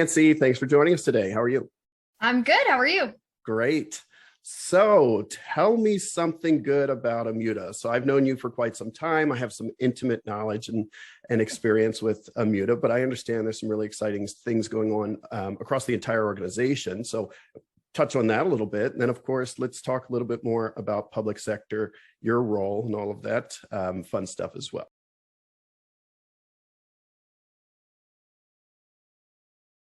Nancy. Thanks for joining us today. How are you? I'm good. How are you? Great. So tell me something good about Immuta. So I've known you for quite some time. I have some intimate knowledge and experience with Immuta, but I understand there's some really exciting things going on across the entire organization. So touch on that a little bit. And then, of course, let's talk a little bit more about public sector, your role and all of that fun stuff as well.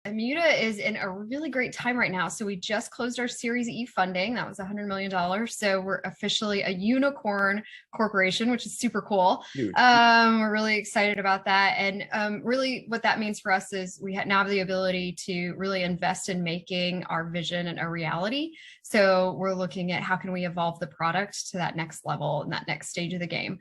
Immuta is in a really great time right now. So we just closed our Series E funding. That was $100 million. So we're officially a unicorn corporation, which is super cool. We're really excited about that. And really what that means for us is we now have the ability to really invest in making our vision a reality. So we're looking at how can we evolve the product to that next level and that next stage of the game.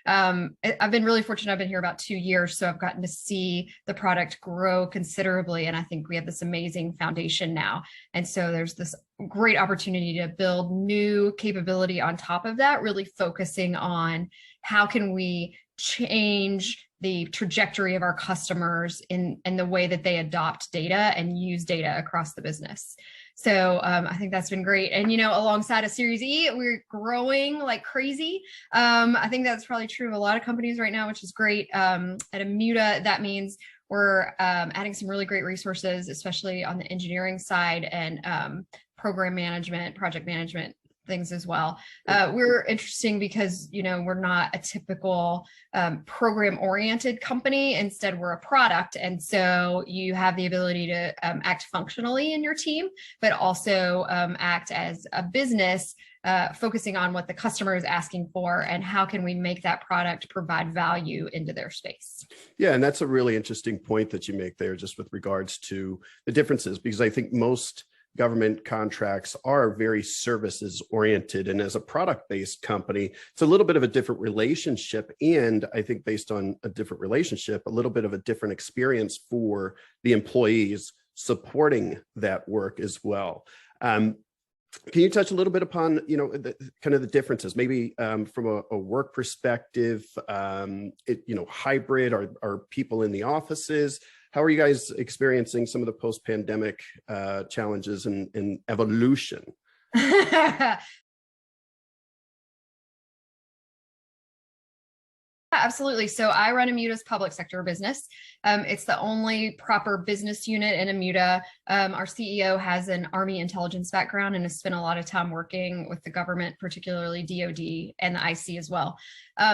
I've been really fortunate. I've been here about 2 years, so I've gotten to see the product grow considerably. And I think we have this amazing foundation now. And so there's this great opportunity to build new capability on top of that, really focusing on how can we change the trajectory of our customers in the way that they adopt data and use data across the business. So I think that's been great. And, alongside a Series E, we're growing like crazy. I think that's probably true of a lot of companies right now, which is great. At Immuta, that means we're adding some really great resources, especially on the engineering side and program management, project management things as well. We're interesting because, we're not a typical program-oriented company. Instead, we're a product. And so you have the ability to act functionally in your team, but also act as a business, focusing on what the customer is asking for and how can we make that product provide value into their space. Yeah, and that's a really interesting point that you make there, just with regards to the differences, because I think most government contracts are very services oriented. And as a product-based company, it's a little bit of a different relationship. And I think based on a different relationship, a little bit of a different experience for the employees supporting that work as well. Can you touch a little bit upon, kind of the differences, maybe from a work perspective, hybrid, are people in the offices? How are you guys experiencing some of the post-pandemic challenges and evolution? Absolutely. So I run Immuta's public sector business. It's the only proper business unit in Immuta. Our CEO has an Army intelligence background and has spent a lot of time working with the government, particularly DoD and the IC as well.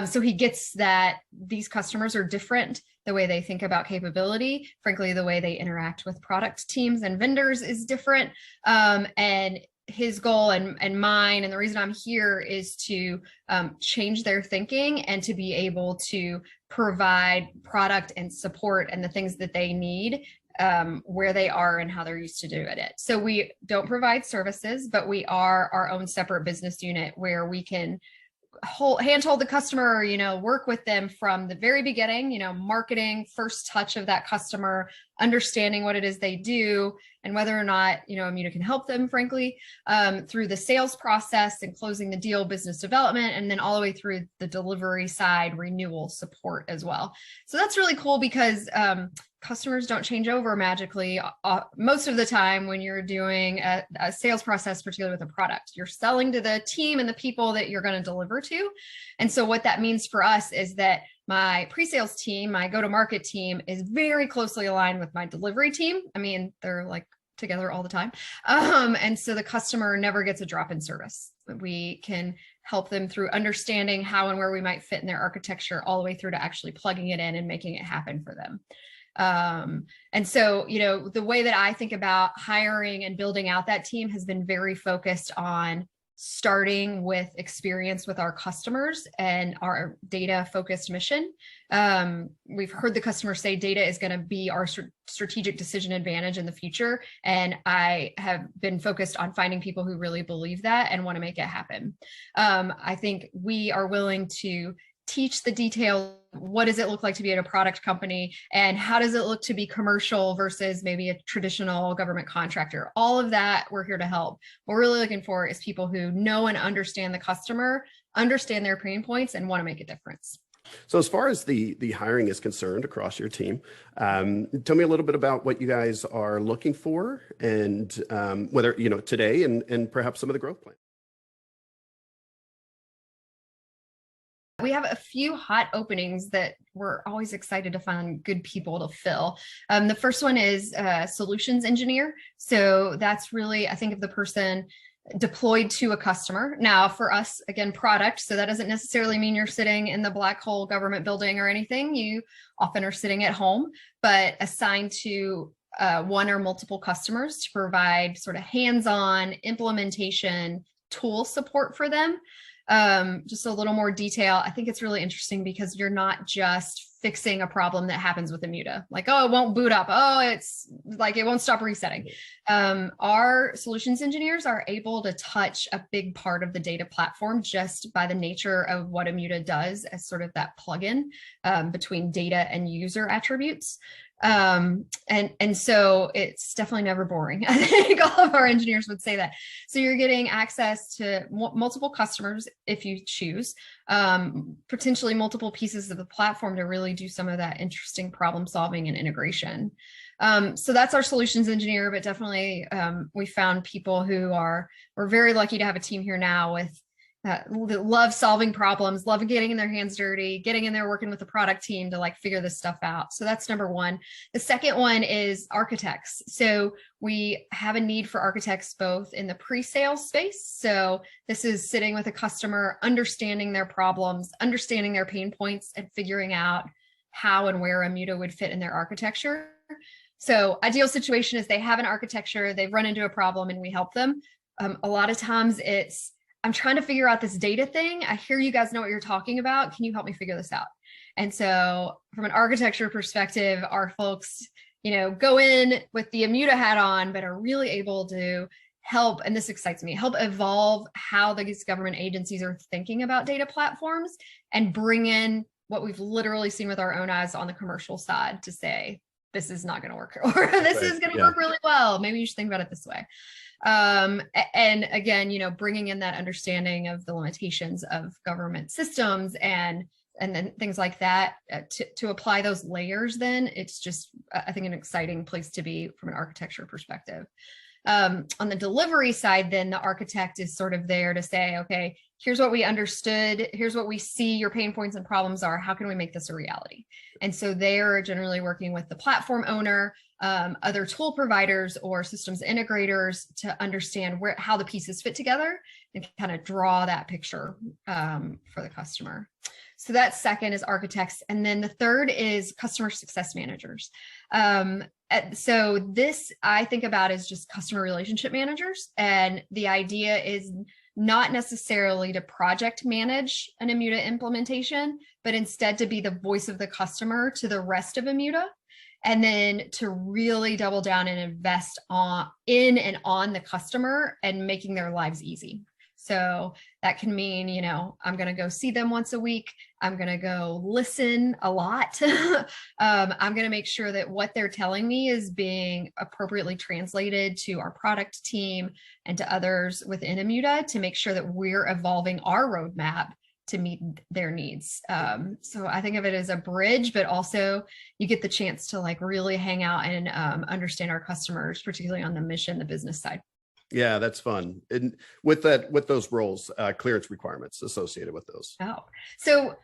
So he gets that these customers are different. The way they think about capability, frankly, the way they interact with product teams and vendors is different. And his goal and mine, and the reason I'm here, is to change their thinking and to be able to provide product and support and the things that they need where they are and how they're used to doing it. So we don't provide services, but we are our own separate business unit where we can handhold the customer, work with them from the very beginning, marketing, first touch of that customer, understanding what it is they do and whether or not, Immuta can help them, frankly, through the sales process and closing the deal, business development, and then all the way through the delivery side, renewal support as well. So that's really cool because customers don't change over magically. Most of the time when you're doing a sales process, particularly with a product, you're selling to the team and the people that you're going to deliver to. And so what that means for us is that my pre-sales team, my go-to-market team, is very closely aligned with my delivery team. I mean, they're like together all the time. And so the customer never gets a drop in service. We can help them through understanding how and where we might fit in their architecture, all the way through to actually plugging it in and making it happen for them. And so, the way that I think about hiring and building out that team has been very focused on starting with experience with our customers and our data focused mission. We've heard the customer say data is going to be our strategic decision advantage in the future. And I have been focused on finding people who really believe that and want to make it happen. I think we are willing to teach the detail. What does it look like to be at a product company, and how does it look to be commercial versus maybe a traditional government contractor? All of that, we're here to help. What we're really looking for is people who know and understand the customer, understand their pain points, and want to make a difference. So as far as the hiring is concerned across your team, tell me a little bit about what you guys are looking for and whether, today and perhaps some of the growth plans. We have a few hot openings that we're always excited to find good people to fill. The first one is solutions engineer. So that's really, I think, of the person deployed to a customer. Now for us, again, product. So that doesn't necessarily mean you're sitting in the black hole government building or anything. You often are sitting at home, but assigned to one or multiple customers to provide sort of hands-on implementation tool support for them. Just a little more detail. I think it's really interesting because you're not just fixing a problem that happens with Immuta. Like, oh, it won't boot up. Oh, it's like, it won't stop resetting. Our solutions engineers are able to touch a big part of the data platform just by the nature of what Immuta does as sort of that plugin between data and user attributes. And so it's definitely never boring. I think all of our engineers would say that. So you're getting access to multiple customers if you choose, potentially multiple pieces of the platform to really do some of that interesting problem solving and integration. So that's our solutions engineer, but definitely we found people who we're very lucky to have a team here now with love solving problems, love getting in their hands dirty, getting in there, working with the product team to like figure this stuff out. So that's number one. The second one is architects. So we have a need for architects both in the pre-sales space. So this is sitting with a customer, understanding their problems, understanding their pain points, and figuring out how and where Immuta would fit in their architecture. So ideal situation is they have an architecture, they've run into a problem, and we help them. A lot of times it's, I'm trying to figure out this data thing. I hear you guys know what you're talking about. Can you help me figure this out? And so from an architecture perspective, our folks, go in with the Immuta hat on, but are really able to help, and this excites me, help evolve how these government agencies are thinking about data platforms and bring in what we've literally seen with our own eyes on the commercial side to say, this is not going to work, or this is going to work really well. Maybe you should think about it this way. And again, bringing in that understanding of the limitations of government systems and then things like that to apply those layers, then it's just, I think, an exciting place to be from an architecture perspective. On the delivery side, then the architect is sort of there to say, okay, here's what we understood. Here's what we see your pain points and problems are. How can we make this a reality? And so they are generally working with the platform owner, other tool providers or systems integrators to understand how the pieces fit together and kind of draw that picture for the customer. So that second is architects. And then the third is customer success managers. So this I think about as just customer relationship managers. And the idea is not necessarily to project manage an Immuta implementation, but instead to be the voice of the customer to the rest of Immuta. And then to really double down and invest in and on the customer and making their lives easy. So that can mean, I'm going to go see them once a week. I'm going to go listen a lot. I'm going to make sure that what they're telling me is being appropriately translated to our product team and to others within Immuta to make sure that we're evolving our roadmap to meet their needs. So I think of it as a bridge, but also you get the chance to like really hang out and understand our customers, particularly on the mission, the business side. Yeah, that's fun. And with those roles, clearance requirements associated with those. Oh, so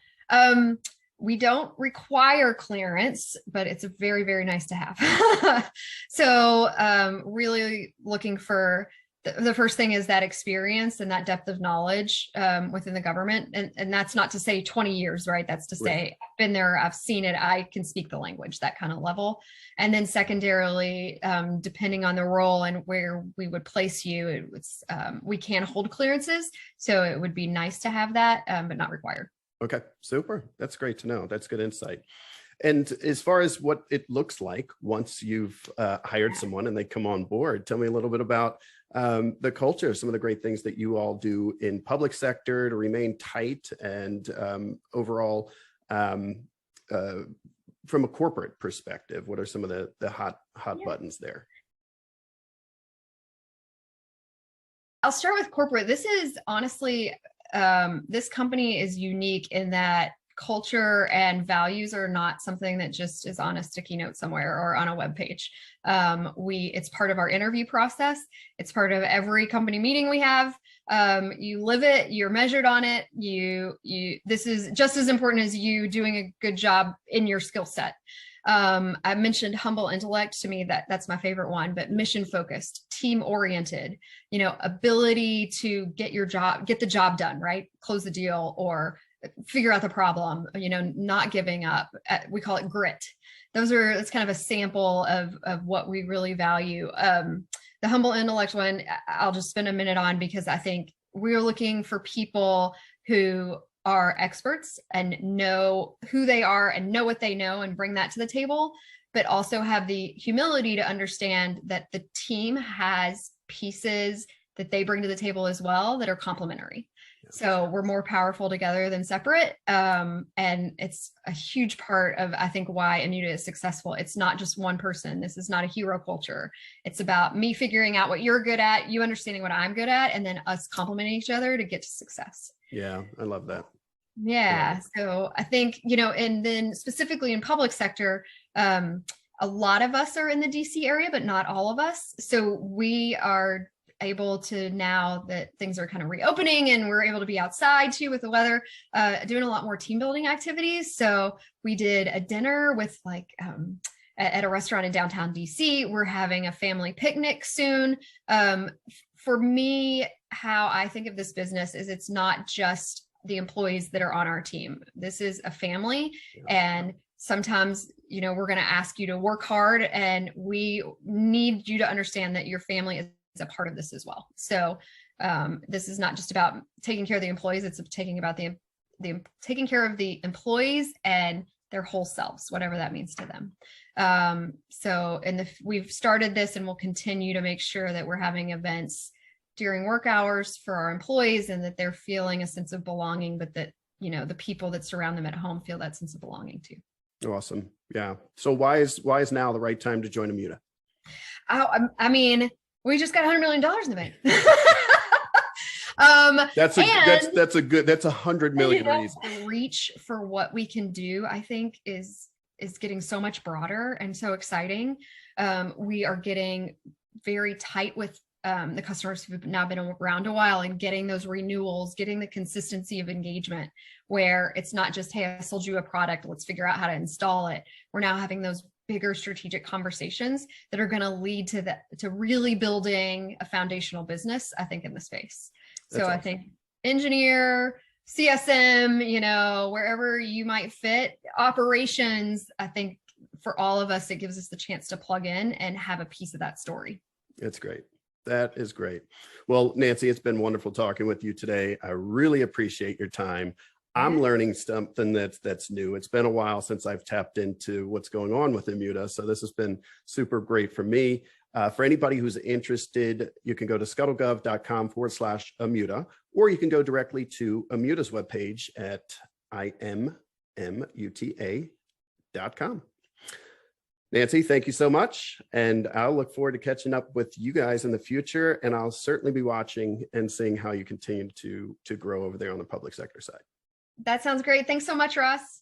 we don't require clearance, but it's very, very nice to have. So really looking for the first thing is that experience and that depth of knowledge within the government. And that's not to say 20 years, right? That's to say, I've been there, I've seen it, I can speak the language, that kind of level. And then secondarily, depending on the role and where we would place you, we can hold clearances. So it would be nice to have that, but not required. Okay, super. That's great to know. That's good insight. And as far as what it looks like once you've hired someone and they come on board, tell me a little bit about the culture, some of the great things that you all do in public sector to remain tight and overall from a corporate perspective, what are some of the hot buttons there? I'll start with corporate. This is honestly, this company is unique in that culture and values are not something that just is on a sticky note somewhere or on a web page. It's part of our interview process. It's part of every company meeting we have. You live it, you're measured on it. This is just as important as you doing a good job in your skill set. I mentioned humble intellect. To me, that's my favorite one, but mission focused, team oriented, ability to get the job done, right? Close the deal or figure out the problem, not giving up. We call it grit. That's kind of a sample of what we really value. The humble intellect one, I'll just spend a minute on, because I think we're looking for people who are experts and know who they are and know what they know and bring that to the table, but also have the humility to understand that the team has pieces that they bring to the table as well that are complementary. So we're more powerful together than separate. And it's a huge part of, I think, why Immuta is successful. It's not just one person. This is not a hero culture. It's about me figuring out what you're good at, you understanding what I'm good at, and then us complementing each other to get to success. Yeah, I love that. Yeah. So I think, and then specifically in public sector, a lot of us are in the DC area, but not all of us. So we are able to, now that things are kind of reopening and we're able to be outside too with the weather, doing a lot more team building activities. So we did a dinner with at a restaurant in downtown DC. We're having a family picnic soon. For me, how I think of this business is it's not just the employees that are on our team. This is a family. And sometimes, we're going to ask you to work hard, and we need you to understand that your family is a part of this as well. So this is not just about taking care of the employees. It's taking care of the employees and their whole selves, whatever that means to them. We've started this, and we'll continue to make sure that we're having events during work hours for our employees, and that they're feeling a sense of belonging, but that, the people that surround them at home feel that sense of belonging too. Awesome. Yeah. So why is now the right time to join Immuta? I mean, we just got $100 million in the bank. That's $100 million reason. The reach for what we can do, I think, is getting so much broader and so exciting. We are getting very tight with the customers who've now been around a while, and getting those renewals, getting the consistency of engagement, where it's not just, hey, I sold you a product, let's figure out how to install it. We're now having those bigger strategic conversations that are going to lead to really building a foundational business, I think, in the space. So awesome. I think engineer, CSM, wherever you might fit, operations, I think for all of us, it gives us the chance to plug in and have a piece of that story. That's great. That is great. Well, Nancy, it's been wonderful talking with you today. I really appreciate your time. I'm learning something that's new. It's been a while since I've tapped into what's going on with Immuta. So this has been super great for me. For anybody who's interested, you can go to scuttlegov.com/Immuta, or you can go directly to Immuta's webpage at immuta.com. Nancy, thank you so much. And I'll look forward to catching up with you guys in the future. And I'll certainly be watching and seeing how you continue to grow over there on the public sector side. That sounds great. Thanks so much, Ross.